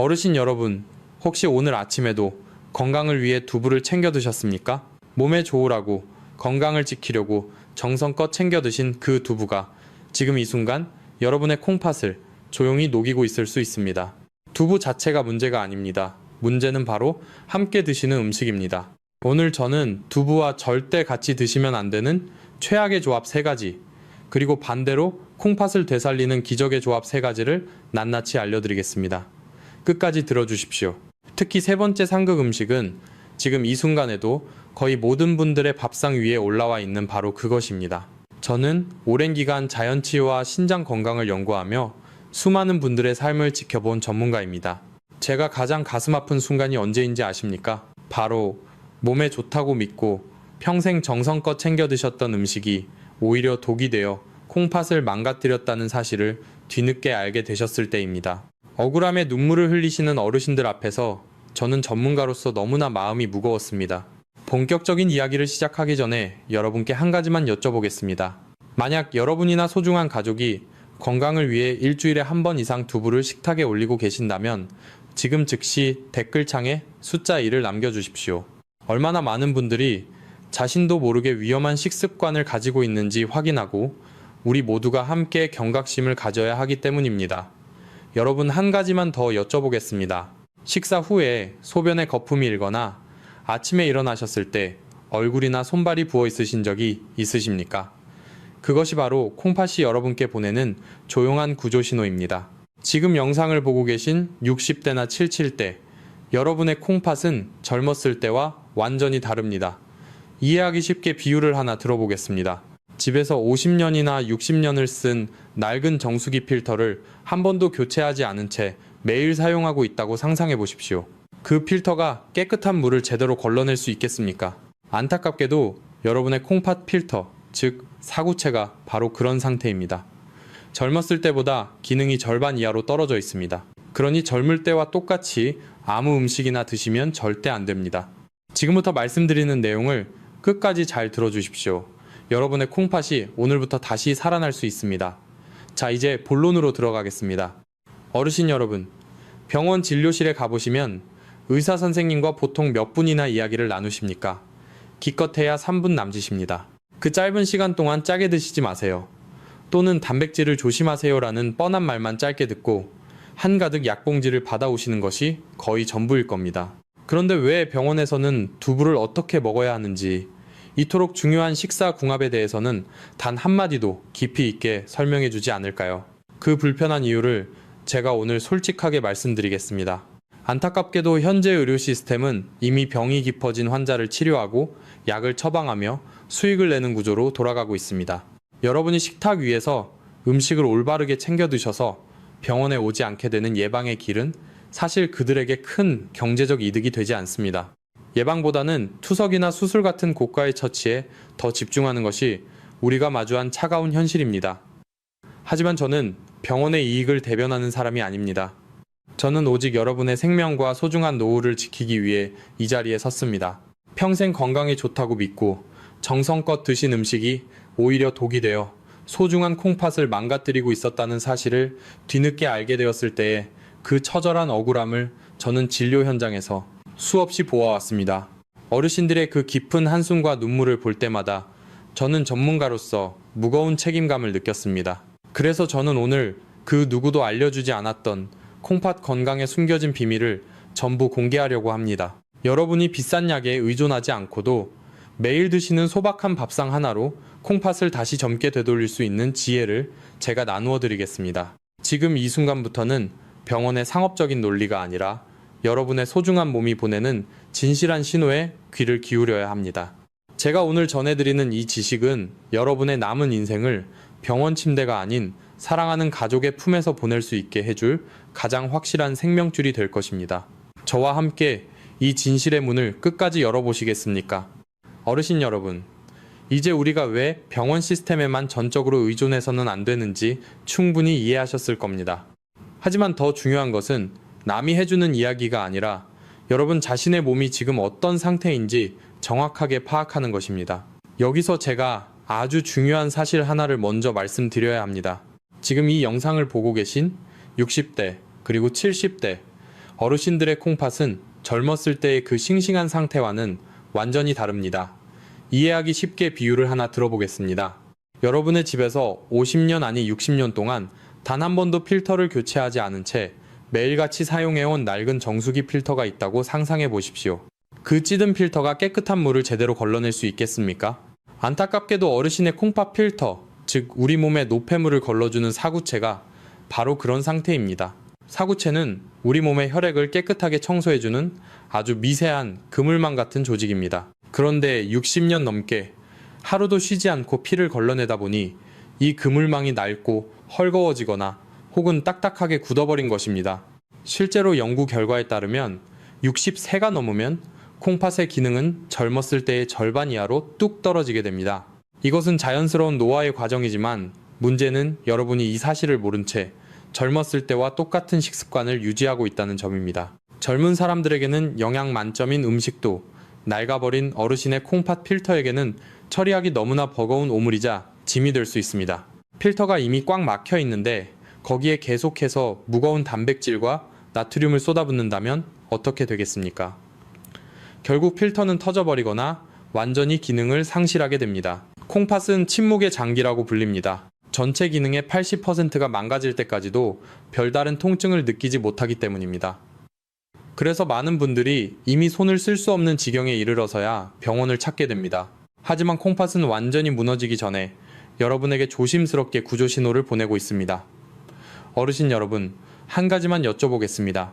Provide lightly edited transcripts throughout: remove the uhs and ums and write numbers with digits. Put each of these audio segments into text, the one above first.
어르신 여러분, 혹시 오늘 아침에도 건강을 위해 두부를 챙겨 드셨습니까? 몸에 좋으라고, 건강을 지키려고 정성껏 챙겨 드신 그 두부가 지금 이 순간 여러분의 콩팥을 조용히 녹이고 있을 수 있습니다. 두부 자체가 문제가 아닙니다. 문제는 바로 함께 드시는 음식입니다. 오늘 저는 두부와 절대 같이 드시면 안 되는 최악의 조합 3가지, 그리고 반대로 콩팥을 되살리는 기적의 조합 3가지를 낱낱이 알려드리겠습니다. 끝까지 들어주십시오. 특히 3번째 상극 음식은 지금 이 순간에도 거의 모든 분들의 밥상 위에 올라와 있는 바로 그것입니다. 저는 오랜 기간 자연치유와 신장 건강을 연구하며 수많은 분들의 삶을 지켜본 전문가입니다. 제가 가장 가슴 아픈 순간이 언제인지 아십니까? 바로 몸에 좋다고 믿고 평생 정성껏 챙겨 드셨던 음식이 오히려 독이 되어 콩팥을 망가뜨렸다는 사실을 뒤늦게 알게 되셨을 때입니다. 억울함에 눈물을 흘리시는 어르신들 앞에서 저는 전문가로서 너무나 마음이 무거웠습니다. 본격적인 이야기를 시작하기 전에 여러분께 한 가지만 여쭤보겠습니다. 만약 여러분이나 소중한 가족이 건강을 위해 일주일에 한 번 이상 두부를 식탁에 올리고 계신다면 지금 즉시 댓글창에 숫자 1을 남겨주십시오. 얼마나 많은 분들이 자신도 모르게 위험한 식습관을 가지고 있는지 확인하고 우리 모두가 함께 경각심을 가져야 하기 때문입니다. 여러분, 한 가지만 더 여쭤보겠습니다. 식사 후에 소변에 거품이 일거나 아침에 일어나셨을 때 얼굴이나 손발이 부어 있으신 적이 있으십니까? 그것이 바로 콩팥이 여러분께 보내는 조용한 구조 신호입니다. 지금 영상을 보고 계신 60대나 77대, 여러분의 콩팥은 젊었을 때와 완전히 다릅니다. 이해하기 쉽게 비유를 하나 들어보겠습니다. 집에서 50년이나 60년을 쓴 낡은 정수기 필터를 한 번도 교체하지 않은 채 매일 사용하고 있다고 상상해 보십시오. 그 필터가 깨끗한 물을 제대로 걸러낼 수 있겠습니까? 안타깝게도 여러분의 콩팥 필터, 즉 사구체가 바로 그런 상태입니다. 젊었을 때보다 기능이 절반 이하로 떨어져 있습니다. 그러니 젊을 때와 똑같이 아무 음식이나 드시면 절대 안 됩니다. 지금부터 말씀드리는 내용을 끝까지 잘 들어주십시오. 여러분의 콩팥이 오늘부터 다시 살아날 수 있습니다. 자, 이제 본론으로 들어가겠습니다. 어르신 여러분, 병원 진료실에 가보시면 의사 선생님과 보통 몇 분이나 이야기를 나누십니까? 기껏해야 3분 남짓입니다. 그 짧은 시간 동안 짜게 드시지 마세요. 또는 단백질을 조심하세요라는 뻔한 말만 짧게 듣고 한가득 약봉지를 받아오시는 것이 거의 전부일 겁니다. 그런데 왜 병원에서는 두부를 어떻게 먹어야 하는지, 이토록 중요한 식사 궁합에 대해서는 단 한마디도 깊이 있게 설명해 주지 않을까요? 그 불편한 이유를 제가 오늘 솔직하게 말씀드리겠습니다. 안타깝게도 현재 의료 시스템은 이미 병이 깊어진 환자를 치료하고 약을 처방하며 수익을 내는 구조로 돌아가고 있습니다. 여러분이 식탁 위에서 음식을 올바르게 챙겨 드셔서 병원에 오지 않게 되는 예방의 길은 사실 그들에게 큰 경제적 이득이 되지 않습니다. 예방보다는 투석이나 수술 같은 고가의 처치에 더 집중하는 것이 우리가 마주한 차가운 현실입니다. 하지만 저는 병원의 이익을 대변하는 사람이 아닙니다. 저는 오직 여러분의 생명과 소중한 노후를 지키기 위해 이 자리에 섰습니다. 평생 건강에 좋다고 믿고 정성껏 드신 음식이 오히려 독이 되어 소중한 콩팥을 망가뜨리고 있었다는 사실을 뒤늦게 알게 되었을 때에 그 처절한 억울함을 저는 진료 현장에서 수없이 보아왔습니다. 어르신들의 그 깊은 한숨과 눈물을 볼 때마다 저는 전문가로서 무거운 책임감을 느꼈습니다. 그래서 저는 오늘 그 누구도 알려주지 않았던 콩팥 건강에 숨겨진 비밀을 전부 공개하려고 합니다. 여러분이 비싼 약에 의존하지 않고도 매일 드시는 소박한 밥상 하나로 콩팥을 다시 젊게 되돌릴 수 있는 지혜를 제가 나누어 드리겠습니다. 지금 이 순간부터는 병원의 상업적인 논리가 아니라 여러분의 소중한 몸이 보내는 진실한 신호에 귀를 기울여야 합니다. 제가 오늘 전해드리는 이 지식은 여러분의 남은 인생을 병원 침대가 아닌 사랑하는 가족의 품에서 보낼 수 있게 해줄 가장 확실한 생명줄이 될 것입니다. 저와 함께 이 진실의 문을 끝까지 열어보시겠습니까? 어르신 여러분, 이제 우리가 왜 병원 시스템에만 전적으로 의존해서는 안 되는지 충분히 이해하셨을 겁니다. 하지만 더 중요한 것은 남이 해주는 이야기가 아니라 여러분 자신의 몸이 지금 어떤 상태인지 정확하게 파악하는 것입니다. 여기서 제가 아주 중요한 사실 하나를 먼저 말씀드려야 합니다. 지금 이 영상을 보고 계신 60대 그리고 70대 어르신들의 콩팥은 젊었을 때의 그 싱싱한 상태와는 완전히 다릅니다. 이해하기 쉽게 비유를 하나 들어보겠습니다. 여러분의 집에서 50년 아니 60년 동안 단 한 번도 필터를 교체하지 않은 채 매일같이 사용해온 낡은 정수기 필터가 있다고 상상해 보십시오. 그 찌든 필터가 깨끗한 물을 제대로 걸러낼 수 있겠습니까? 안타깝게도 어르신의 콩팥 필터, 즉 우리 몸에 노폐물을 걸러주는 사구체가 바로 그런 상태입니다. 사구체는 우리 몸의 혈액을 깨끗하게 청소해주는 아주 미세한 그물망 같은 조직입니다. 그런데 60년 넘게 하루도 쉬지 않고 피를 걸러내다 보니 이 그물망이 낡고 헐거워지거나 혹은 딱딱하게 굳어버린 것입니다. 실제로 연구 결과에 따르면 60세가 넘으면 콩팥의 기능은 젊었을 때의 절반 이하로 뚝 떨어지게 됩니다. 이것은 자연스러운 노화의 과정이지만 문제는 여러분이 이 사실을 모른 채 젊었을 때와 똑같은 식습관을 유지하고 있다는 점입니다. 젊은 사람들에게는 영양 만점인 음식도 낡아버린 어르신의 콩팥 필터에게는 처리하기 너무나 버거운 오물이자 짐이 될 수 있습니다. 필터가 이미 꽉 막혀 있는데 거기에 계속해서 무거운 단백질과 나트륨을 쏟아붓는다면 어떻게 되겠습니까? 결국 필터는 터져버리거나 완전히 기능을 상실하게 됩니다. 콩팥은 침묵의 장기라고 불립니다. 전체 기능의 80%가 망가질 때까지도 별다른 통증을 느끼지 못하기 때문입니다. 그래서 많은 분들이 이미 손을 쓸 수 없는 지경에 이르러서야 병원을 찾게 됩니다. 하지만 콩팥은 완전히 무너지기 전에 여러분에게 조심스럽게 구조 신호를 보내고 있습니다. 어르신 여러분, 한 가지만 여쭤보겠습니다.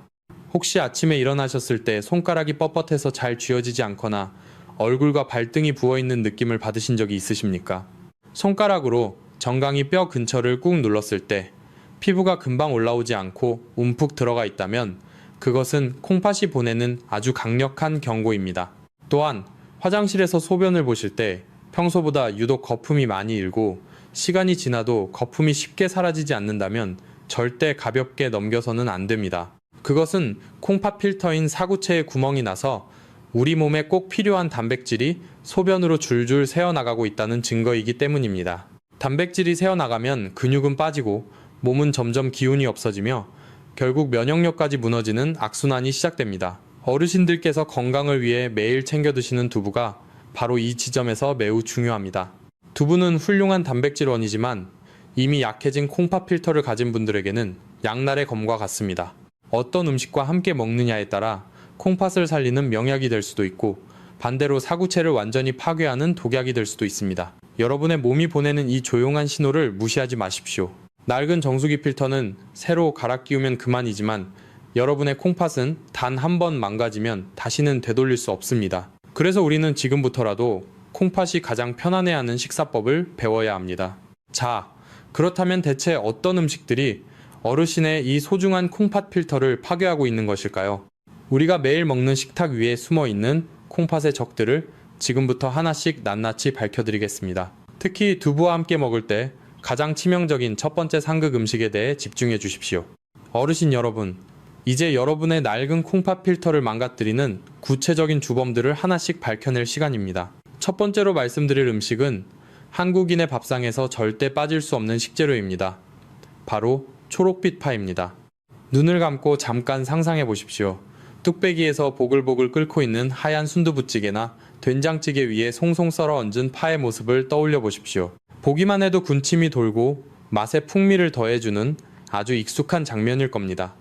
혹시 아침에 일어나셨을 때 손가락이 뻣뻣해서 잘 쥐어지지 않거나 얼굴과 발등이 부어있는 느낌을 받으신 적이 있으십니까? 손가락으로 정강이 뼈 근처를 꾹 눌렀을 때 피부가 금방 올라오지 않고 움푹 들어가 있다면 그것은 콩팥이 보내는 아주 강력한 경고입니다. 또한 화장실에서 소변을 보실 때 평소보다 유독 거품이 많이 일고 시간이 지나도 거품이 쉽게 사라지지 않는다면 절대 가볍게 넘겨서는 안 됩니다. 그것은 콩팥 필터인 사구체에 구멍이 나서 우리 몸에 꼭 필요한 단백질이 소변으로 줄줄 새어나가고 있다는 증거이기 때문입니다. 단백질이 새어나가면 근육은 빠지고 몸은 점점 기운이 없어지며 결국 면역력까지 무너지는 악순환이 시작됩니다. 어르신들께서 건강을 위해 매일 챙겨 드시는 두부가 바로 이 지점에서 매우 중요합니다. 두부는 훌륭한 단백질원이지만 이미 약해진 콩팥 필터를 가진 분들에게는 양날의 검과 같습니다. 어떤 음식과 함께 먹느냐에 따라 콩팥을 살리는 명약이 될 수도 있고 반대로 사구체를 완전히 파괴하는 독약이 될 수도 있습니다. 여러분의 몸이 보내는 이 조용한 신호를 무시하지 마십시오. 낡은 정수기 필터는 새로 갈아 끼우면 그만이지만 여러분의 콩팥은 단 한 번 망가지면 다시는 되돌릴 수 없습니다. 그래서 우리는 지금부터라도 콩팥이 가장 편안해하는 식사법을 배워야 합니다. 자, 그렇다면 대체 어떤 음식들이 어르신의 이 소중한 콩팥 필터를 파괴하고 있는 것일까요? 우리가 매일 먹는 식탁 위에 숨어 있는 콩팥의 적들을 지금부터 하나씩 낱낱이 밝혀드리겠습니다. 특히 두부와 함께 먹을 때 가장 치명적인 첫 번째 상극 음식에 대해 집중해 주십시오. 어르신 여러분, 이제 여러분의 낡은 콩팥 필터를 망가뜨리는 구체적인 주범들을 하나씩 밝혀낼 시간입니다. 첫 번째로 말씀드릴 음식은 한국인의 밥상에서 절대 빠질 수 없는 식재료입니다. 바로 초록빛 파입니다. 눈을 감고 잠깐 상상해 보십시오. 뚝배기에서 보글보글 끓고 있는 하얀 순두부찌개나 된장찌개 위에 송송 썰어 얹은 파의 모습을 떠올려 보십시오. 보기만 해도 군침이 돌고 맛에 풍미를 더해주는 아주 익숙한 장면일 겁니다.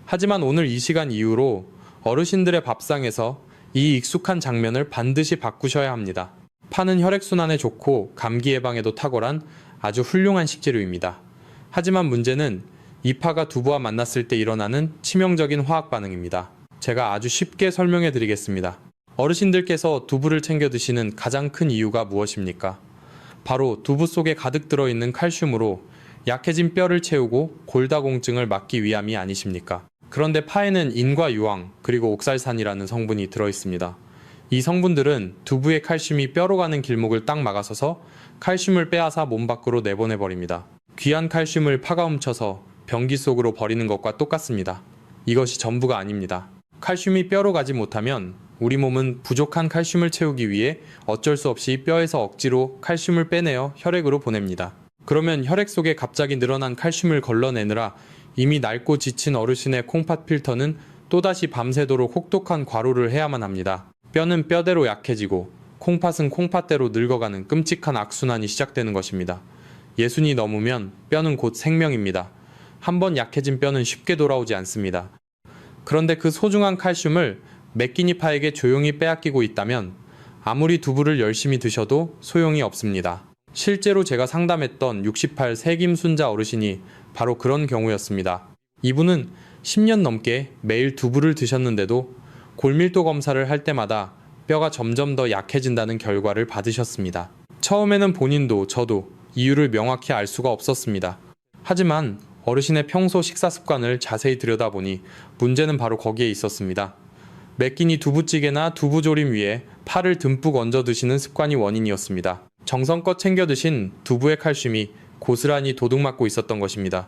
하지만 오늘 이 시간 이후로 어르신들의 밥상에서 이 익숙한 장면을 반드시 바꾸셔야 합니다. 파는 혈액순환에 좋고 감기 예방에도 탁월한 아주 훌륭한 식재료입니다. 하지만 문제는 이 파가 두부와 만났을 때 일어나는 치명적인 화학 반응입니다. 제가 아주 쉽게 설명해 드리겠습니다. 어르신들께서 두부를 챙겨 드시는 가장 큰 이유가 무엇입니까? 바로 두부 속에 가득 들어있는 칼슘으로 약해진 뼈를 채우고 골다공증을 막기 위함이 아니십니까? 그런데 파에는 인과 유황 그리고 옥살산이라는 성분이 들어있습니다. 이 성분들은 두부의 칼슘이 뼈로 가는 길목을 딱 막아서서 칼슘을 빼앗아 몸 밖으로 내보내버립니다. 귀한 칼슘을 파가 훔쳐서 변기 속으로 버리는 것과 똑같습니다. 이것이 전부가 아닙니다. 칼슘이 뼈로 가지 못하면 우리 몸은 부족한 칼슘을 채우기 위해 어쩔 수 없이 뼈에서 억지로 칼슘을 빼내어 혈액으로 보냅니다. 그러면 혈액 속에 갑자기 늘어난 칼슘을 걸러내느라 이미 낡고 지친 어르신의 콩팥 필터는 또다시 밤새도록 혹독한 과로를 해야만 합니다. 뼈는 뼈대로 약해지고 콩팥은 콩팥대로 늙어가는 끔찍한 악순환이 시작되는 것입니다. 예순이 넘으면 뼈는 곧 생명입니다. 한번 약해진 뼈는 쉽게 돌아오지 않습니다. 그런데 그 소중한 칼슘을 맥기니파에게 조용히 빼앗기고 있다면 아무리 두부를 열심히 드셔도 소용이 없습니다. 실제로 제가 상담했던 68 세김순자 어르신이 바로 그런 경우였습니다. 이분은 10년 넘게 매일 두부를 드셨는데도 골밀도 검사를 할 때마다 뼈가 점점 더 약해진다는 결과를 받으셨습니다. 처음에는 본인도 저도 이유를 명확히 알 수가 없었습니다. 하지만 어르신의 평소 식사 습관을 자세히 들여다보니 문제는 바로 거기에 있었습니다. 매끼니 두부찌개나 두부조림 위에 파를 듬뿍 얹어 드시는 습관이 원인이었습니다. 정성껏 챙겨 드신 두부의 칼슘이 고스란히 도둑맞고 있었던 것입니다.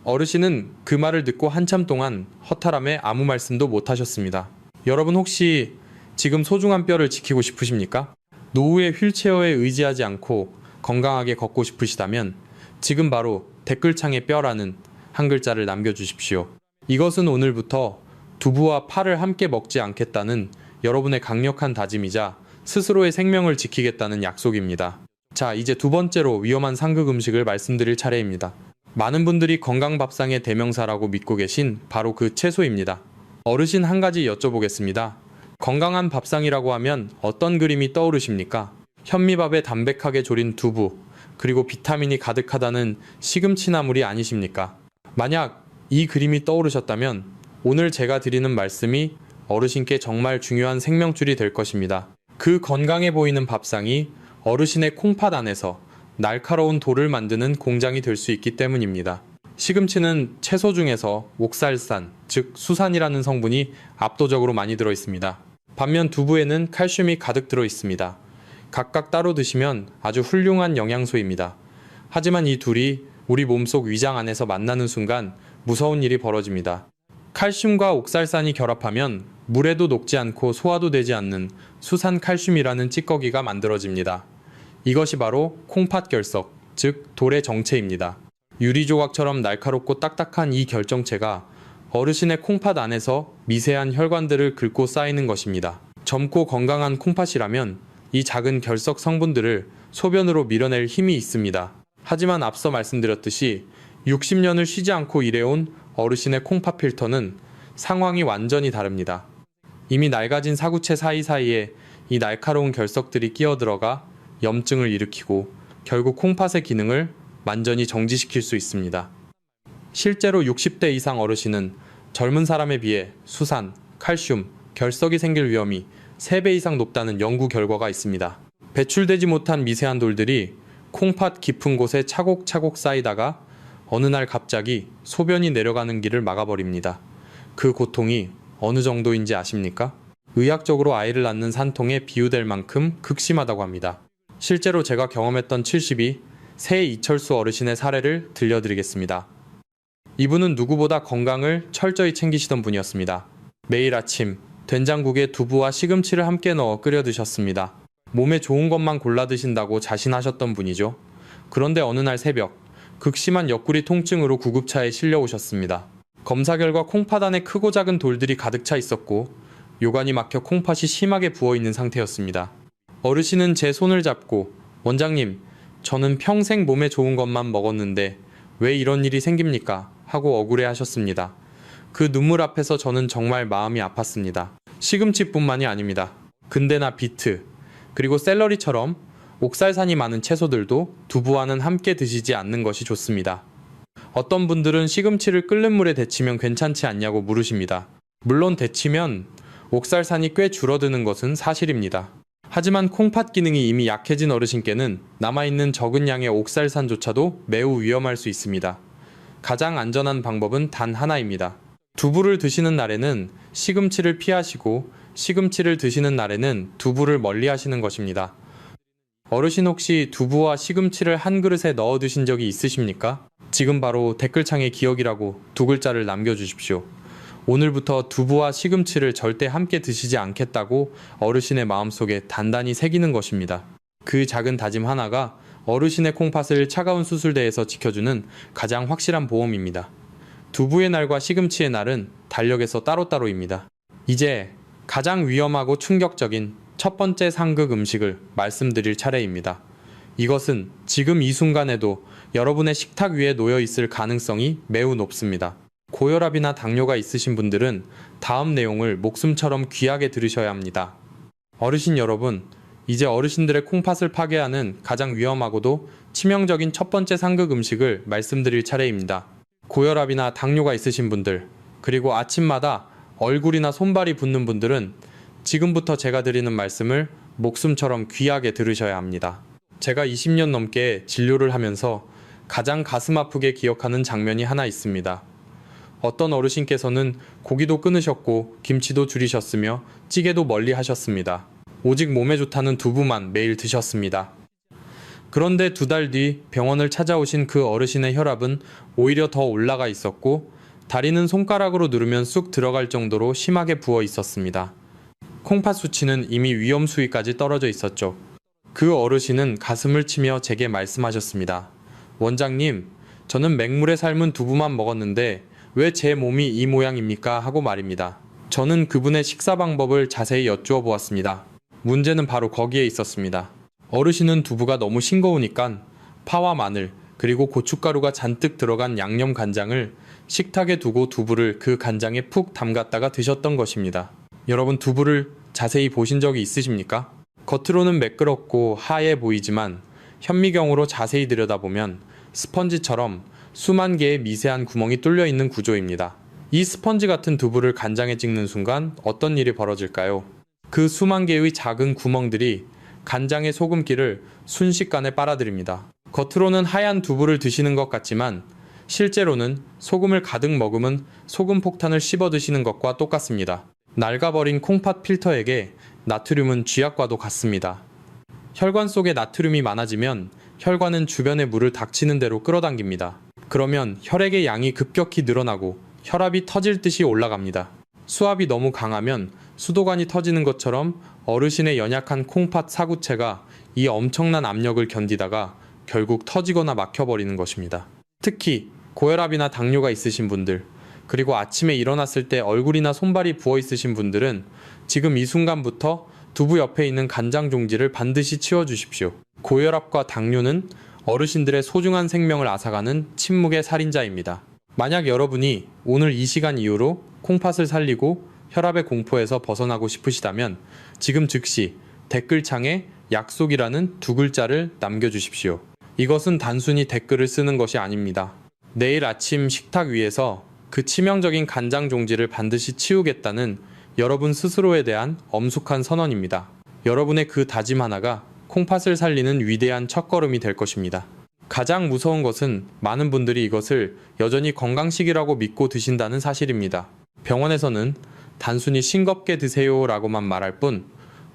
어르신은 그 말을 듣고 한참 동안 허탈함에 아무 말씀도 못 하셨습니다. 여러분 혹시 지금 소중한 뼈를 지키고 싶으십니까? 노후의 휠체어에 의지하지 않고 건강하게 걷고 싶으시다면 지금 바로 댓글창에 뼈라는 한 글자를 남겨주십시오. 이것은 오늘부터 두부와 파를 함께 먹지 않겠다는 여러분의 강력한 다짐이자 스스로의 생명을 지키겠다는 약속입니다. 자, 이제 두 번째로 위험한 상극 음식을 말씀드릴 차례입니다. 많은 분들이 건강밥상의 대명사라고 믿고 계신 바로 그 채소입니다. 어르신 한 가지 여쭤보겠습니다. 건강한 밥상이라고 하면 어떤 그림이 떠오르십니까? 현미밥에 담백하게 졸인 두부, 그리고 비타민이 가득하다는 시금치나물이 아니십니까? 만약 이 그림이 떠오르셨다면 오늘 제가 드리는 말씀이 어르신께 정말 중요한 생명줄이 될 것입니다. 그 건강해 보이는 밥상이 어르신의 콩팥 안에서 날카로운 돌을 만드는 공장이 될 수 있기 때문입니다. 시금치는 채소 중에서 옥살산, 즉 수산이라는 성분이 압도적으로 많이 들어 있습니다. 반면 두부에는 칼슘이 가득 들어 있습니다. 각각 따로 드시면 아주 훌륭한 영양소입니다. 하지만 이 둘이 우리 몸속 위장 안에서 만나는 순간 무서운 일이 벌어집니다. 칼슘과 옥살산이 결합하면 물에도 녹지 않고 소화도 되지 않는 수산칼슘이라는 찌꺼기가 만들어집니다. 이것이 바로 콩팥 결석, 즉 돌의 정체입니다. 유리조각처럼 날카롭고 딱딱한 이 결정체가 어르신의 콩팥 안에서 미세한 혈관들을 긁고 쌓이는 것입니다. 젊고 건강한 콩팥이라면 이 작은 결석 성분들을 소변으로 밀어낼 힘이 있습니다. 하지만 앞서 말씀드렸듯이 60년을 쉬지 않고 일해온 어르신의 콩팥 필터는 상황이 완전히 다릅니다. 이미 낡아진 사구체 사이사이에 이 날카로운 결석들이 끼어들어가 염증을 일으키고 결국 콩팥의 기능을 완전히 정지시킬 수 있습니다. 실제로 60대 이상 어르신은 젊은 사람에 비해 수산, 칼슘, 결석이 생길 위험이 3배 이상 높다는 연구 결과가 있습니다. 배출되지 못한 미세한 돌들이 콩팥 깊은 곳에 차곡차곡 쌓이다가 어느 날 갑자기 소변이 내려가는 길을 막아버립니다. 그 고통이 어느 정도인지 아십니까? 의학적으로 아이를 낳는 산통에 비유될 만큼 극심하다고 합니다. 실제로 제가 경험했던 72 새 이철수 어르신의 사례를 들려드리겠습니다. 이분은 누구보다 건강을 철저히 챙기시던 분이었습니다. 매일 아침 된장국에 두부와 시금치를 함께 넣어 끓여 드셨습니다. 몸에 좋은 것만 골라 드신다고 자신하셨던 분이죠. 그런데 어느 날 새벽 극심한 옆구리 통증으로 구급차에 실려오셨습니다. 검사 결과 콩팥 안에 크고 작은 돌들이 가득 차 있었고 요관이 막혀 콩팥이 심하게 부어있는 상태였습니다. 어르신은 제 손을 잡고 원장님, 저는 평생 몸에 좋은 것만 먹었는데 왜 이런 일이 생깁니까? 하고 억울해 하셨습니다. 그 눈물 앞에서 저는 정말 마음이 아팠습니다. 시금치뿐만이 아닙니다. 근대나 비트, 그리고 샐러리처럼 옥살산이 많은 채소들도 두부와는 함께 드시지 않는 것이 좋습니다. 어떤 분들은 시금치를 끓는 물에 데치면 괜찮지 않냐고 물으십니다. 물론 데치면 옥살산이 꽤 줄어드는 것은 사실입니다. 하지만 콩팥 기능이 이미 약해진 어르신께는 남아있는 적은 양의 옥살산조차도 매우 위험할 수 있습니다. 가장 안전한 방법은 단 하나입니다. 두부를 드시는 날에는 시금치를 피하시고 시금치를 드시는 날에는 두부를 멀리 하시는 것입니다. 어르신 혹시 두부와 시금치를 한 그릇에 넣어 드신 적이 있으십니까? 지금 바로 댓글창에 기억이라고 두 글자를 남겨주십시오. 오늘부터 두부와 시금치를 절대 함께 드시지 않겠다고 어르신의 마음속에 단단히 새기는 것입니다. 그 작은 다짐 하나가 어르신의 콩팥을 차가운 수술대에서 지켜주는 가장 확실한 보험입니다. 두부의 날과 시금치의 날은 달력에서 따로따로입니다. 이제 가장 위험하고 충격적인 첫 번째 상극 음식을 말씀드릴 차례입니다. 이것은 지금 이 순간에도 여러분의 식탁 위에 놓여 있을 가능성이 매우 높습니다. 고혈압이나 당뇨가 있으신 분들은 다음 내용을 목숨처럼 귀하게 들으셔야 합니다. 어르신 여러분, 이제 어르신들의 콩팥을 파괴하는 가장 위험하고도 치명적인 첫 번째 상극 음식을 말씀드릴 차례입니다. 고혈압이나 당뇨가 있으신 분들, 그리고 아침마다 얼굴이나 손발이 붓는 분들은 지금부터 제가 드리는 말씀을 목숨처럼 귀하게 들으셔야 합니다. 제가 20년 넘게 진료를 하면서 가장 가슴 아프게 기억하는 장면이 하나 있습니다. 어떤 어르신께서는 고기도 끊으셨고 김치도 줄이셨으며 찌개도 멀리 하셨습니다. 오직 몸에 좋다는 두부만 매일 드셨습니다. 그런데 2달 뒤 병원을 찾아오신 그 어르신의 혈압은 오히려 더 올라가 있었고 다리는 손가락으로 누르면 쑥 들어갈 정도로 심하게 부어 있었습니다. 콩팥 수치는 이미 위험 수위까지 떨어져 있었죠. 그 어르신은 가슴을 치며 제게 말씀하셨습니다. 원장님, 저는 맹물에 삶은 두부만 먹었는데 왜 제 몸이 이 모양입니까? 하고 말입니다. 저는 그분의 식사 방법을 자세히 여쭈어 보았습니다. 문제는 바로 거기에 있었습니다. 어르신은 두부가 너무 싱거우니까 파와 마늘 그리고 고춧가루가 잔뜩 들어간 양념 간장을 식탁에 두고 두부를 그 간장에 푹 담갔다가 드셨던 것입니다. 여러분, 두부를 자세히 보신 적이 있으십니까? 겉으로는 매끄럽고 하얘 보이지만 현미경으로 자세히 들여다보면 스펀지처럼 수만 개의 미세한 구멍이 뚫려 있는 구조입니다. 이 스펀지 같은 두부를 간장에 찍는 순간 어떤 일이 벌어질까요? 그 수만 개의 작은 구멍들이 간장의 소금기를 순식간에 빨아들입니다. 겉으로는 하얀 두부를 드시는 것 같지만 실제로는 소금을 가득 머금은 소금 폭탄을 씹어 드시는 것과 똑같습니다. 낡아버린 콩팥 필터에게 나트륨은 쥐약과도 같습니다. 혈관 속에 나트륨이 많아지면 혈관은 주변의 물을 닥치는 대로 끌어당깁니다. 그러면 혈액의 양이 급격히 늘어나고 혈압이 터질 듯이 올라갑니다. 수압이 너무 강하면 수도관이 터지는 것처럼 어르신의 연약한 콩팥 사구체가 이 엄청난 압력을 견디다가 결국 터지거나 막혀버리는 것입니다. 특히 고혈압이나 당뇨가 있으신 분들, 그리고 아침에 일어났을 때 얼굴이나 손발이 부어 있으신 분들은 지금 이 순간부터 두부 옆에 있는 간장 종지를 반드시 치워주십시오. 고혈압과 당뇨는 어르신들의 소중한 생명을 앗아가는 침묵의 살인자입니다. 만약 여러분이 오늘 이 시간 이후로 콩팥을 살리고 혈압의 공포에서 벗어나고 싶으시다면 지금 즉시 댓글창에 약속이라는 2글자를 남겨주십시오. 이것은 단순히 댓글을 쓰는 것이 아닙니다. 내일 아침 식탁 위에서 그 치명적인 간장 종지를 반드시 치우겠다는 여러분 스스로에 대한 엄숙한 선언입니다. 여러분의 그 다짐 하나가 콩팥을 살리는 위대한 첫걸음이 될 것입니다. 가장 무서운 것은 많은 분들이 이것을 여전히 건강식이라고 믿고 드신다는 사실입니다. 병원에서는 단순히 싱겁게 드세요 라고만 말할 뿐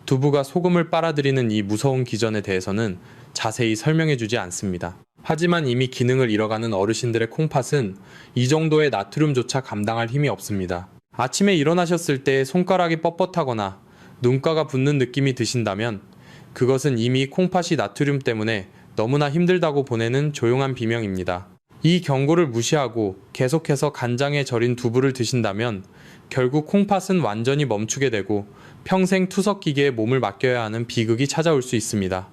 두부가 소금을 빨아들이는 이 무서운 기전에 대해서는 자세히 설명해주지 않습니다. 하지만 이미 기능을 잃어가는 어르신들의 콩팥은 이 정도의 나트륨조차 감당할 힘이 없습니다. 아침에 일어나셨을 때 손가락이 뻣뻣하거나 눈가가 붓는 느낌이 드신다면 그것은 이미 콩팥이 나트륨 때문에 너무나 힘들다고 보내는 조용한 비명입니다. 이 경고를 무시하고 계속해서 간장에 절인 두부를 드신다면 결국 콩팥은 완전히 멈추게 되고 평생 투석기계에 몸을 맡겨야 하는 비극이 찾아올 수 있습니다.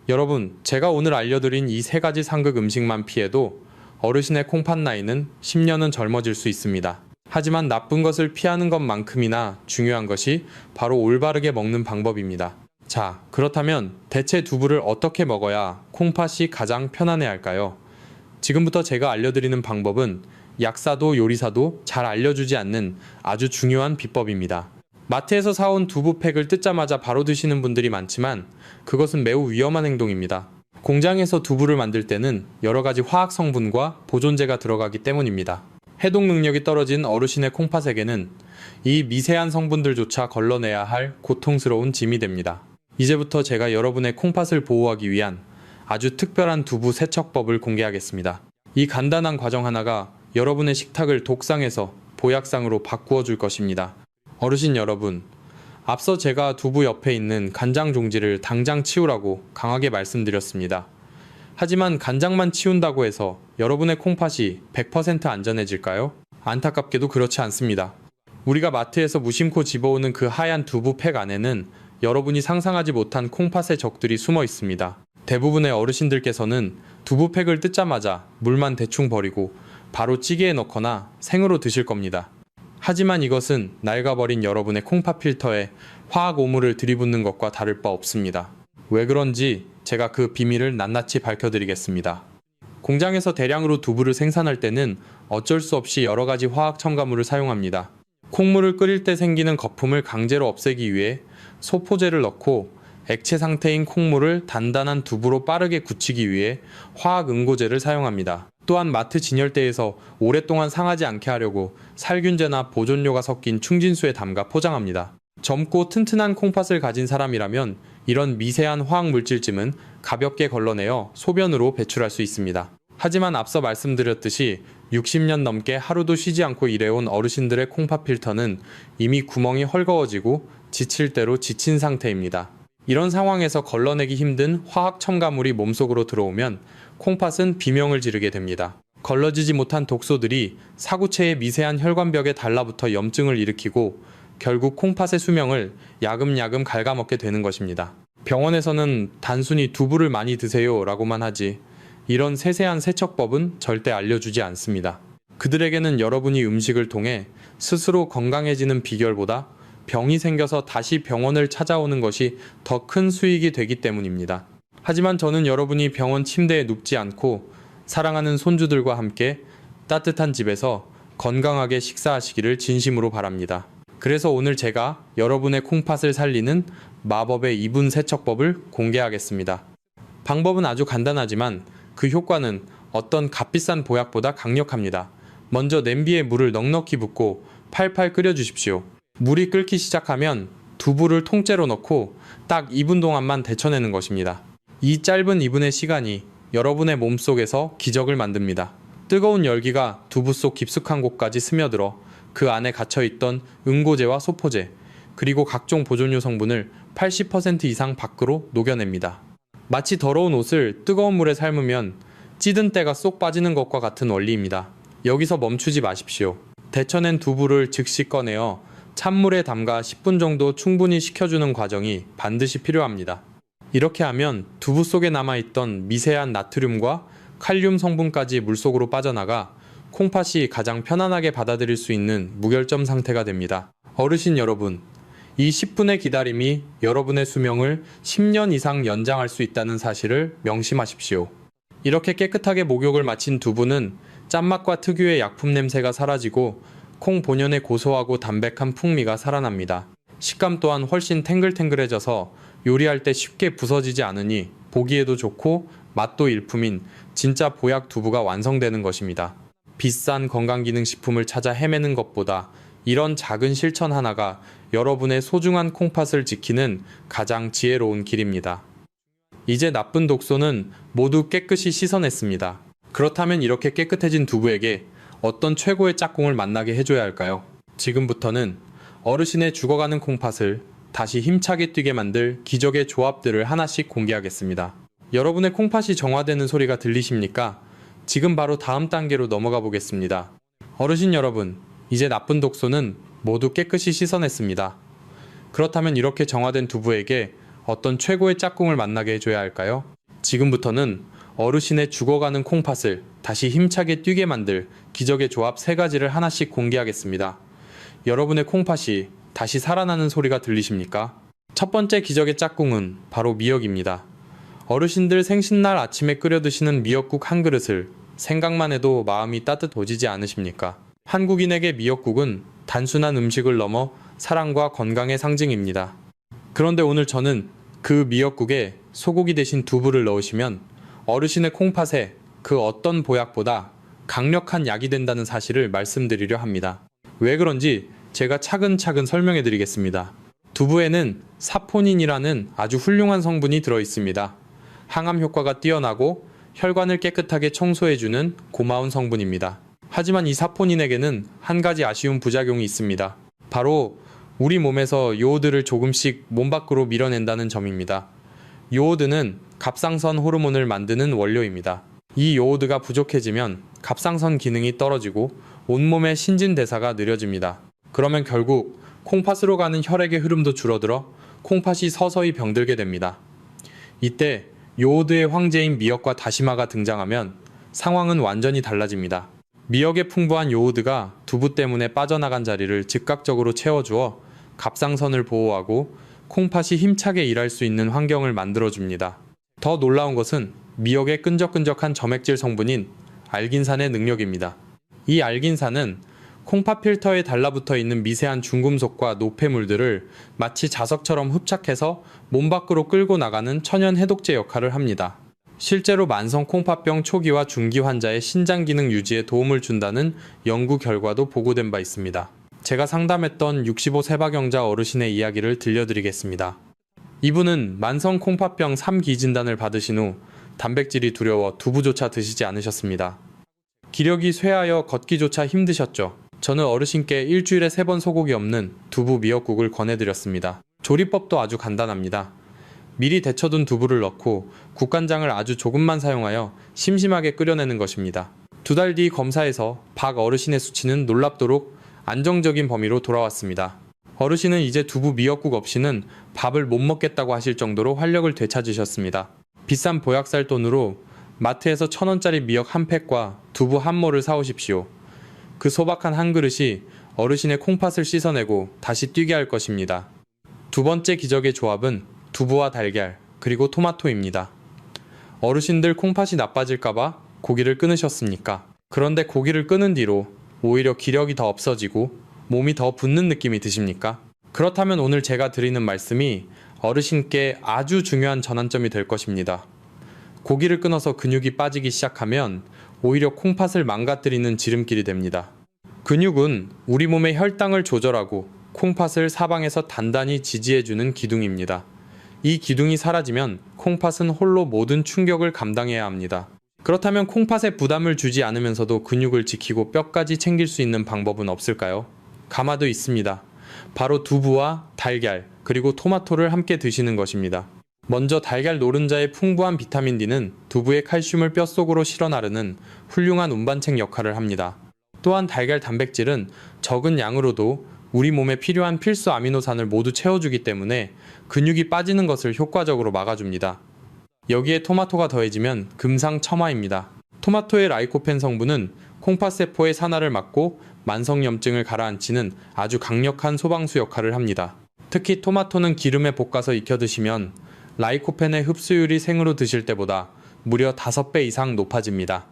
여러분, 제가 오늘 알려드린 이 3가지 상극 음식만 피해도 어르신의 콩팥 나이는 10년은 젊어질 수 있습니다. 하지만 나쁜 것을 피하는 것만큼이나 중요한 것이 바로 올바르게 먹는 방법입니다. 자, 그렇다면 대체 두부를 어떻게 먹어야 콩팥이 가장 편안해 할까요? 지금부터 제가 알려드리는 방법은 약사도 요리사도 잘 알려주지 않는 아주 중요한 비법입니다. 마트에서 사온 두부팩을 뜯자마자 바로 드시는 분들이 많지만 그것은 매우 위험한 행동입니다. 공장에서 두부를 만들 때는 여러 가지 화학 성분과 보존제가 들어가기 때문입니다. 해독 능력이 떨어진 어르신의 콩팥에게는 이 미세한 성분들조차 걸러내야 할 고통스러운 짐이 됩니다. 이제부터 제가 여러분의 콩팥을 보호하기 위한 아주 특별한 두부 세척법을 공개하겠습니다. 이 간단한 과정 하나가 여러분의 식탁을 독상에서 보약상으로 바꾸어 줄 것입니다. 어르신 여러분, 앞서 제가 두부 옆에 있는 간장 종지를 당장 치우라고 강하게 말씀드렸습니다. 하지만 간장만 치운다고 해서 여러분의 콩팥이 100% 안전해질까요? 안타깝게도 그렇지 않습니다. 우리가 마트에서 무심코 집어오는 그 하얀 두부 팩 안에는 여러분이 상상하지 못한 콩팥의 적들이 숨어 있습니다. 대부분의 어르신들께서는 두부 팩을 뜯자마자 물만 대충 버리고 바로 찌개에 넣거나 생으로 드실 겁니다. 하지만 이것은 낡아버린 여러분의 콩팥 필터에 화학 오물을 들이붓는 것과 다를 바 없습니다. 왜 그런지 제가 그 비밀을 낱낱이 밝혀드리겠습니다. 공장에서 대량으로 두부를 생산할 때는 어쩔 수 없이 여러 가지 화학 첨가물을 사용합니다. 콩물을 끓일 때 생기는 거품을 강제로 없애기 위해 소포제를 넣고 액체 상태인 콩물을 단단한 두부로 빠르게 굳히기 위해 화학 응고제를 사용합니다. 또한 마트 진열대에서 오랫동안 상하지 않게 하려고 살균제나 보존료가 섞인 충진수에 담가 포장합니다. 젊고 튼튼한 콩팥을 가진 사람이라면 이런 미세한 화학 물질쯤은 가볍게 걸러내어 소변으로 배출할 수 있습니다. 하지만 앞서 말씀드렸듯이 60년 넘게 하루도 쉬지 않고 일해온 어르신들의 콩팥 필터는 이미 구멍이 헐거워지고 지칠 대로 지친 상태입니다. 이런 상황에서 걸러내기 힘든 화학 첨가물이 몸속으로 들어오면 콩팥은 비명을 지르게 됩니다. 걸러지지 못한 독소들이 사구체의 미세한 혈관벽에 달라붙어 염증을 일으키고 결국 콩팥의 수명을 야금야금 갉아먹게 되는 것입니다. 병원에서는 단순히 두부를 많이 드세요 라고만 하지 이런 세세한 세척법은 절대 알려주지 않습니다. 그들에게는 여러분이 음식을 통해 스스로 건강해지는 비결보다 병이 생겨서 다시 병원을 찾아오는 것이 더 큰 수익이 되기 때문입니다. 하지만 저는 여러분이 병원 침대에 눕지 않고 사랑하는 손주들과 함께 따뜻한 집에서 건강하게 식사하시기를 진심으로 바랍니다. 그래서 오늘 제가 여러분의 콩팥을 살리는 마법의 이분 세척법을 공개하겠습니다. 방법은 아주 간단하지만 그 효과는 어떤 값비싼 보약보다 강력합니다. 먼저 냄비에 물을 넉넉히 붓고 팔팔 끓여주십시오. 물이 끓기 시작하면 두부를 통째로 넣고 딱 2분 동안만 데쳐내는 것입니다. 이 짧은 2분의 시간이 여러분의 몸속에서 기적을 만듭니다. 뜨거운 열기가 두부 속 깊숙한 곳까지 스며들어 그 안에 갇혀있던 응고제와 소포제, 그리고 각종 보존료 성분을 80% 이상 밖으로 녹여냅니다. 마치 더러운 옷을 뜨거운 물에 삶으면 찌든 때가 쏙 빠지는 것과 같은 원리입니다. 여기서 멈추지 마십시오. 데쳐낸 두부를 즉시 꺼내어 찬물에 담가 10분 정도 충분히 식혀주는 과정이 반드시 필요합니다. 이렇게 하면 두부 속에 남아있던 미세한 나트륨과 칼륨 성분까지 물속으로 빠져나가 콩팥이 가장 편안하게 받아들일 수 있는 무결점 상태가 됩니다. 어르신 여러분, 이 10분의 기다림이 여러분의 수명을 10년 이상 연장할 수 있다는 사실을 명심하십시오. 이렇게 깨끗하게 목욕을 마친 두부는 짠맛과 특유의 약품 냄새가 사라지고 콩 본연의 고소하고 담백한 풍미가 살아납니다. 식감 또한 훨씬 탱글탱글해져서 요리할 때 쉽게 부서지지 않으니 보기에도 좋고 맛도 일품인 진짜 보약 두부가 완성되는 것입니다. 비싼 건강기능식품을 찾아 헤매는 것보다 이런 작은 실천 하나가 여러분의 소중한 콩팥을 지키는 가장 지혜로운 길입니다. 이제 나쁜 독소는 모두 깨끗이 씻어냈습니다. 그렇다면 이렇게 깨끗해진 두부에게 어떤 최고의 짝꿍을 만나게 해줘야 할까요? 지금부터는 어르신의 죽어가는 콩팥을 다시 힘차게 뛰게 만들 기적의 조합들을 하나씩 공개하겠습니다. 여러분의 콩팥이 정화되는 소리가 들리십니까? 지금 바로 다음 단계로 넘어가 보겠습니다. 어르신 여러분, 이제 나쁜 독소는 모두 깨끗이 씻어냈습니다. 그렇다면 이렇게 정화된 두부에게 어떤 최고의 짝꿍을 만나게 해줘야 할까요? 지금부터는 어르신의 죽어가는 콩팥을 다시 힘차게 뛰게 만들 기적의 조합 3가지를 하나씩 공개하겠습니다. 여러분의 콩팥이 다시 살아나는 소리가 들리십니까? 첫 번째 기적의 짝꿍은 바로 미역입니다. 어르신들 생신날 아침에 끓여 드시는 미역국 한 그릇을 생각만 해도 마음이 따뜻해지지 않으십니까? 한국인에게 미역국은 단순한 음식을 넘어 사랑과 건강의 상징입니다. 그런데 오늘 저는 그 미역국에 소고기 대신 두부를 넣으시면 어르신의 콩팥에 그 어떤 보약보다 강력한 약이 된다는 사실을 말씀드리려 합니다. 왜 그런지 제가 차근차근 설명해 드리겠습니다. 두부에는 사포닌이라는 아주 훌륭한 성분이 들어 있습니다. 항암 효과가 뛰어나고 혈관을 깨끗하게 청소해주는 고마운 성분입니다. 하지만 이 사포닌에게는 한 가지 아쉬운 부작용이 있습니다. 바로 우리 몸에서 요오드를 조금씩 몸 밖으로 밀어낸다는 점입니다. 요오드는 갑상선 호르몬을 만드는 원료입니다. 이 요오드가 부족해지면 갑상선 기능이 떨어지고 온몸의 신진대사가 느려집니다. 그러면 결국 콩팥으로 가는 혈액의 흐름도 줄어들어 콩팥이 서서히 병들게 됩니다. 이때 요오드의 황제인 미역과 다시마가 등장하면 상황은 완전히 달라집니다. 미역에 풍부한 요오드가 두부 때문에 빠져나간 자리를 즉각적으로 채워주어 갑상선을 보호하고 콩팥이 힘차게 일할 수 있는 환경을 만들어줍니다. 더 놀라운 것은 미역의 끈적끈적한 점액질 성분인 알긴산의 능력입니다. 이 알긴산은 콩팥 필터에 달라붙어 있는 미세한 중금속과 노폐물들을 마치 자석처럼 흡착해서 몸 밖으로 끌고 나가는 천연 해독제 역할을 합니다. 실제로 만성 콩팥병 초기와 중기 환자의 신장 기능 유지에 도움을 준다는 연구 결과도 보고된 바 있습니다. 제가 상담했던 65세바경자 어르신의 이야기를 들려드리겠습니다. 이분은 만성 콩팥병 3기 진단을 받으신 후 단백질이 두려워 두부조차 드시지 않으셨습니다. 기력이 쇠하여 걷기조차 힘드셨죠. 저는 어르신께 일주일에 3번 소고기 없는 두부 미역국을 권해드렸습니다. 조리법도 아주 간단합니다. 미리 데쳐둔 두부를 넣고 국간장을 아주 조금만 사용하여 심심하게 끓여내는 것입니다. 2달 뒤 검사에서 박 어르신의 수치는 놀랍도록 안정적인 범위로 돌아왔습니다. 어르신은 이제 두부 미역국 없이는 밥을 못 먹겠다고 하실 정도로 활력을 되찾으셨습니다. 비싼 보약살 돈으로 마트에서 1,000원짜리 미역 한 팩과 두부 한 모를 사오십시오. 그 소박한 한 그릇이 어르신의 콩팥을 씻어내고 다시 뛰게 할 것입니다. 두 번째 기적의 조합은 두부와 달걀, 그리고 토마토입니다. 어르신들 콩팥이 나빠질까봐 고기를 끊으셨습니까? 그런데 고기를 끊은 뒤로 오히려 기력이 더 없어지고 몸이 더 붓는 느낌이 드십니까? 그렇다면 오늘 제가 드리는 말씀이 어르신께 아주 중요한 전환점이 될 것입니다. 고기를 끊어서 근육이 빠지기 시작하면 오히려 콩팥을 망가뜨리는 지름길이 됩니다. 근육은 우리 몸의 혈당을 조절하고 콩팥을 사방에서 단단히 지지해주는 기둥입니다. 이 기둥이 사라지면 콩팥은 홀로 모든 충격을 감당해야 합니다. 그렇다면 콩팥에 부담을 주지 않으면서도 근육을 지키고 뼈까지 챙길 수 있는 방법은 없을까요? 가마도 있습니다. 바로 두부와 달걀, 그리고 토마토를 함께 드시는 것입니다. 먼저 달걀 노른자의 풍부한 비타민 D는 두부의 칼슘을 뼛속으로 실어 나르는 훌륭한 운반책 역할을 합니다. 또한 달걀 단백질은 적은 양으로도 우리 몸에 필요한 필수 아미노산을 모두 채워주기 때문에 근육이 빠지는 것을 효과적으로 막아줍니다. 여기에 토마토가 더해지면 금상첨화입니다. 토마토의 라이코펜 성분은 콩팥세포의 산화를 막고 만성염증을 가라앉히는 아주 강력한 소방수 역할을 합니다. 특히 토마토는 기름에 볶아서 익혀 드시면 라이코펜의 흡수율이 생으로 드실 때보다 무려 5배 이상 높아집니다.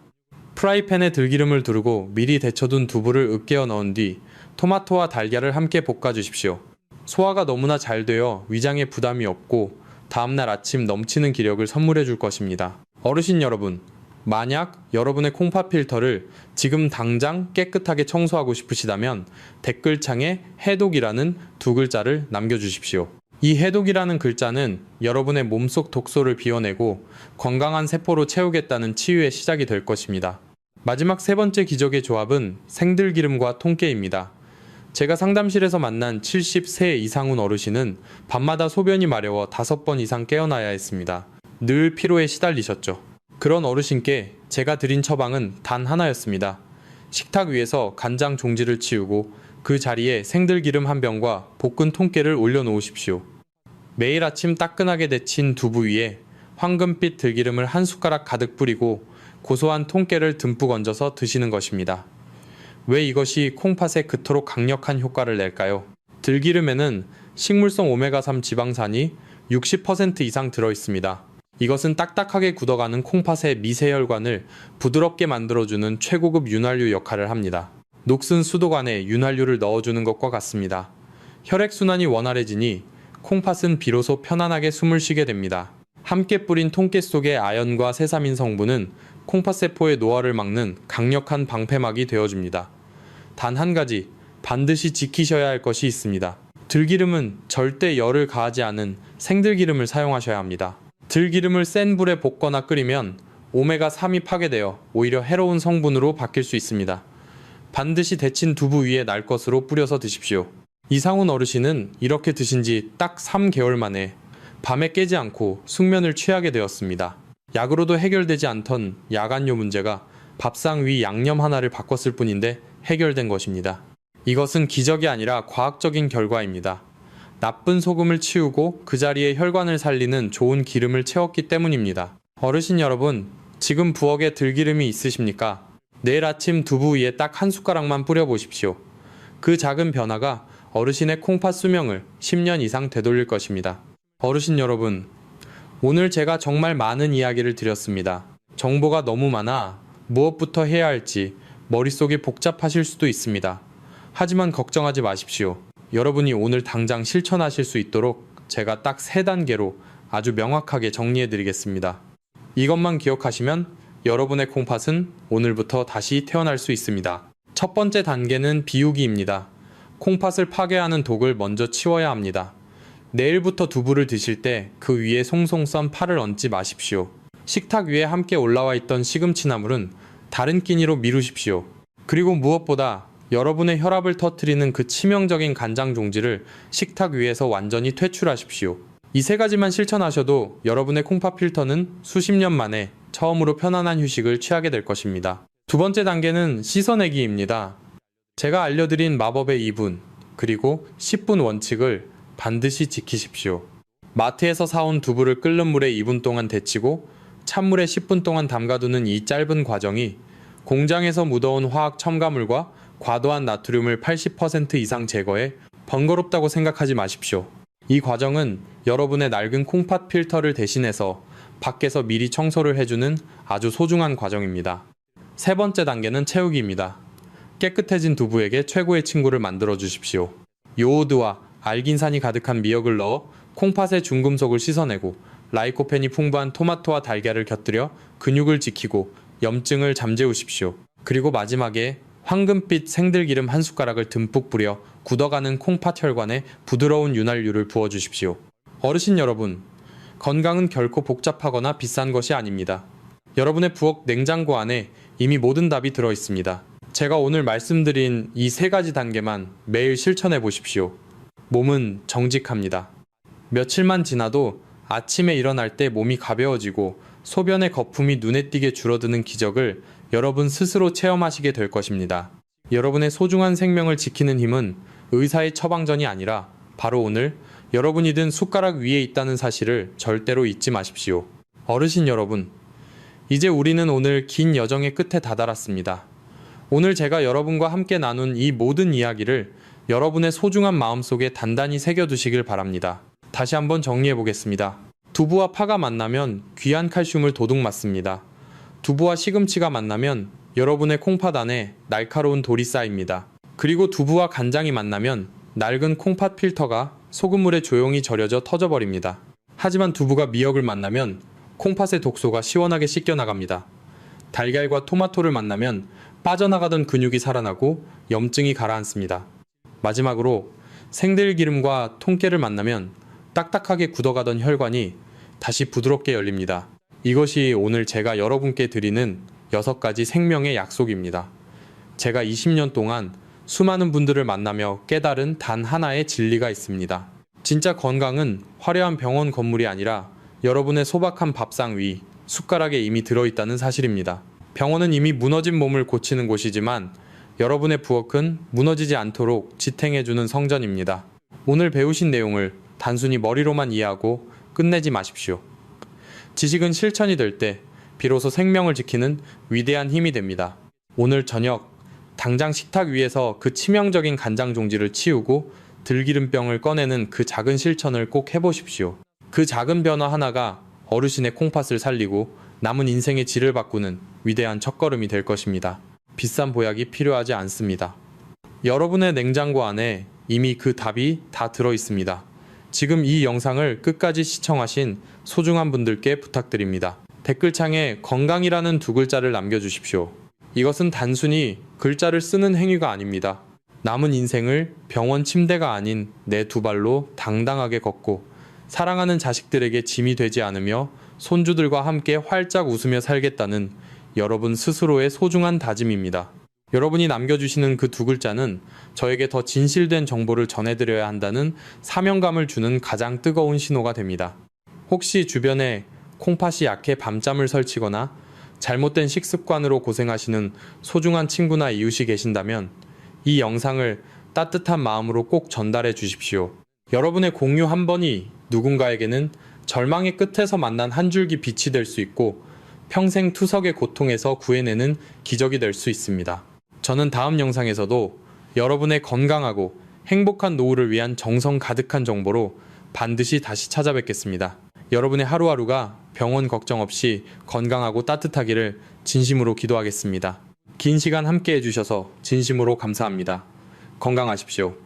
프라이팬에 들기름을 두르고 미리 데쳐둔 두부를 으깨어 넣은 뒤 토마토와 달걀을 함께 볶아주십시오. 소화가 너무나 잘 되어 위장에 부담이 없고 다음날 아침 넘치는 기력을 선물해 줄 것입니다. 어르신 여러분, 만약 여러분의 콩팥 필터를 지금 당장 깨끗하게 청소하고 싶으시다면 댓글창에 해독이라는 2글자를 남겨주십시오. 이 해독이라는 글자는 여러분의 몸속 독소를 비워내고 건강한 세포로 채우겠다는 치유의 시작이 될 것입니다. 마지막 3번째 기적의 조합은 생들기름과 통깨입니다. 제가 상담실에서 만난 70세 이상훈 어르신은 밤마다 소변이 마려워 5번 이상 깨어나야 했습니다. 늘 피로에 시달리셨죠. 그런 어르신께 제가 드린 처방은 단 하나였습니다. 식탁 위에서 간장 종지를 치우고 그 자리에 생들기름 한 병과 볶은 통깨를 올려놓으십시오. 매일 아침 따끈하게 데친 두부 위에 황금빛 들기름을 한 숟가락 가득 뿌리고 고소한 통깨를 듬뿍 얹어서 드시는 것입니다. 왜 이것이 콩팥에 그토록 강력한 효과를 낼까요? 들기름에는 식물성 오메가3 지방산이 60% 이상 들어있습니다. 이것은 딱딱하게 굳어가는 콩팥의 미세혈관을 부드럽게 만들어주는 최고급 윤활유 역할을 합니다. 녹슨 수도관에 윤활유를 넣어주는 것과 같습니다. 혈액순환이 원활해지니 콩팥은 비로소 편안하게 숨을 쉬게 됩니다. 함께 뿌린 통깨 속의 아연과 세사민 성분은 콩팥세포의 노화를 막는 강력한 방패막이 되어줍니다. 단 한 가지, 반드시 지키셔야 할 것이 있습니다. 들기름은 절대 열을 가하지 않은 생들기름을 사용하셔야 합니다. 들기름을 센 불에 볶거나 끓이면 오메가3이 파괴되어 오히려 해로운 성분으로 바뀔 수 있습니다. 반드시 데친 두부 위에 날 것으로 뿌려서 드십시오. 이상훈 어르신은 이렇게 드신 지 딱 3개월 만에 밤에 깨지 않고 숙면을 취하게 되었습니다. 약으로도 해결되지 않던 야간요 문제가 밥상 위 양념 하나를 바꿨을 뿐인데 해결된 것입니다. 이것은 기적이 아니라 과학적인 결과입니다. 나쁜 소금을 치우고 그 자리에 혈관을 살리는 좋은 기름을 채웠기 때문입니다. 어르신 여러분, 지금 부엌에 들기름이 있으십니까? 내일 아침 두부 위에 딱 한 숟가락만 뿌려보십시오. 그 작은 변화가 어르신의 콩팥 수명을 10년 이상 되돌릴 것입니다. 어르신 여러분, 오늘 제가 정말 많은 이야기를 드렸습니다. 정보가 너무 많아 무엇부터 해야 할지 머릿속이 복잡하실 수도 있습니다. 하지만 걱정하지 마십시오. 여러분이 오늘 당장 실천하실 수 있도록 제가 딱 3단계로 아주 명확하게 정리해 드리겠습니다. 이것만 기억하시면 여러분의 콩팥은 오늘부터 다시 태어날 수 있습니다. 첫 번째 단계는 비우기입니다. 콩팥을 파괴하는 독을 먼저 치워야 합니다. 내일부터 두부를 드실 때 그 위에 송송 썬 파를 얹지 마십시오. 식탁 위에 함께 올라와 있던 시금치나물은 다른 끼니로 미루십시오. 그리고 무엇보다 여러분의 혈압을 터뜨리는 그 치명적인 간장 종지를 식탁 위에서 완전히 퇴출하십시오. 이 3가지만 실천하셔도 여러분의 콩팥 필터는 수십 년 만에 처음으로 편안한 휴식을 취하게 될 것입니다. 두 번째 단계는 씻어내기입니다. 제가 알려드린 마법의 2분, 그리고 10분 원칙을 반드시 지키십시오. 마트에서 사온 두부를 끓는 물에 2분 동안 데치고 찬물에 10분 동안 담가두는 이 짧은 과정이 공장에서 묻어온 화학 첨가물과 과도한 나트륨을 80% 이상 제거해 번거롭다고 생각하지 마십시오. 이 과정은 여러분의 낡은 콩팥 필터를 대신해서 밖에서 미리 청소를 해주는 아주 소중한 과정입니다. 세 번째 단계는 채우기입니다. 깨끗해진 두부에게 최고의 친구를 만들어 주십시오. 요오드와 알긴산이 가득한 미역을 넣어 콩팥의 중금속을 씻어내고 라이코펜이 풍부한 토마토와 달걀을 곁들여 근육을 지키고 염증을 잠재우십시오. 그리고 마지막에 황금빛 생들기름 한 숟가락을 듬뿍 뿌려 굳어가는 콩팥 혈관에 부드러운 윤활유를 부어주십시오. 어르신 여러분, 건강은 결코 복잡하거나 비싼 것이 아닙니다. 여러분의 부엌 냉장고 안에 이미 모든 답이 들어있습니다. 제가 오늘 말씀드린 이 3가지 단계만 매일 실천해 보십시오. 몸은 정직합니다. 며칠만 지나도 아침에 일어날 때 몸이 가벼워지고 소변의 거품이 눈에 띄게 줄어드는 기적을 여러분 스스로 체험하시게 될 것입니다. 여러분의 소중한 생명을 지키는 힘은 의사의 처방전이 아니라 바로 오늘 여러분이 든 숟가락 위에 있다는 사실을 절대로 잊지 마십시오. 어르신 여러분, 이제 우리는 오늘 긴 여정의 끝에 다다랐습니다. 오늘 제가 여러분과 함께 나눈 이 모든 이야기를 여러분의 소중한 마음속에 단단히 새겨두시길 바랍니다. 다시 한번 정리해 보겠습니다. 두부와 파가 만나면 귀한 칼슘을 도둑맞습니다. 두부와 시금치가 만나면 여러분의 콩팥 안에 날카로운 돌이 쌓입니다. 그리고 두부와 간장이 만나면 낡은 콩팥 필터가 소금물에 조용히 절여져 터져버립니다. 하지만 두부가 미역을 만나면 콩팥의 독소가 시원하게 씻겨나갑니다. 달걀과 토마토를 만나면 빠져나가던 근육이 살아나고 염증이 가라앉습니다. 마지막으로 생들기름과 통깨를 만나면 딱딱하게 굳어가던 혈관이 다시 부드럽게 열립니다. 이것이 오늘 제가 여러분께 드리는 6가지 생명의 약속입니다. 제가 20년 동안 수많은 분들을 만나며 깨달은 단 하나의 진리가 있습니다. 진짜 건강은 화려한 병원 건물이 아니라 여러분의 소박한 밥상 위 숟가락에 이미 들어있다는 사실입니다. 병원은 이미 무너진 몸을 고치는 곳이지만 여러분의 부엌은 무너지지 않도록 지탱해주는 성전입니다. 오늘 배우신 내용을 단순히 머리로만 이해하고 끝내지 마십시오. 지식은 실천이 될 때 비로소 생명을 지키는 위대한 힘이 됩니다. 오늘 저녁 당장 식탁 위에서 그 치명적인 간장 종지를 치우고 들기름병을 꺼내는 그 작은 실천을 꼭 해보십시오. 그 작은 변화 하나가 어르신의 콩팥을 살리고 남은 인생의 질을 바꾸는 위대한 첫걸음이 될 것입니다. 비싼 보약이 필요하지 않습니다. 여러분의 냉장고 안에 이미 그 답이 다 들어있습니다. 지금 이 영상을 끝까지 시청하신 소중한 분들께 부탁드립니다. 댓글창에 건강이라는 2글자를 남겨주십시오. 이것은 단순히 글자를 쓰는 행위가 아닙니다. 남은 인생을 병원 침대가 아닌 내 2발로 당당하게 걷고 사랑하는 자식들에게 짐이 되지 않으며 손주들과 함께 활짝 웃으며 살겠다는 여러분 스스로의 소중한 다짐입니다. 여러분이 남겨주시는 그 2글자는 저에게 더 진실된 정보를 전해드려야 한다는 사명감을 주는 가장 뜨거운 신호가 됩니다. 혹시 주변에 콩팥이 약해 밤잠을 설치거나 잘못된 식습관으로 고생하시는 소중한 친구나 이웃이 계신다면 이 영상을 따뜻한 마음으로 꼭 전달해 주십시오. 여러분의 공유 한 번이 누군가에게는 절망의 끝에서 만난 한 줄기 빛이 될 수 있고 평생 투석의 고통에서 구해내는 기적이 될 수 있습니다. 저는 다음 영상에서도 여러분의 건강하고 행복한 노후를 위한 정성 가득한 정보로 반드시 다시 찾아뵙겠습니다. 여러분의 하루하루가 병원 걱정 없이 건강하고 따뜻하기를 진심으로 기도하겠습니다. 긴 시간 함께 해주셔서 진심으로 감사합니다. 건강하십시오.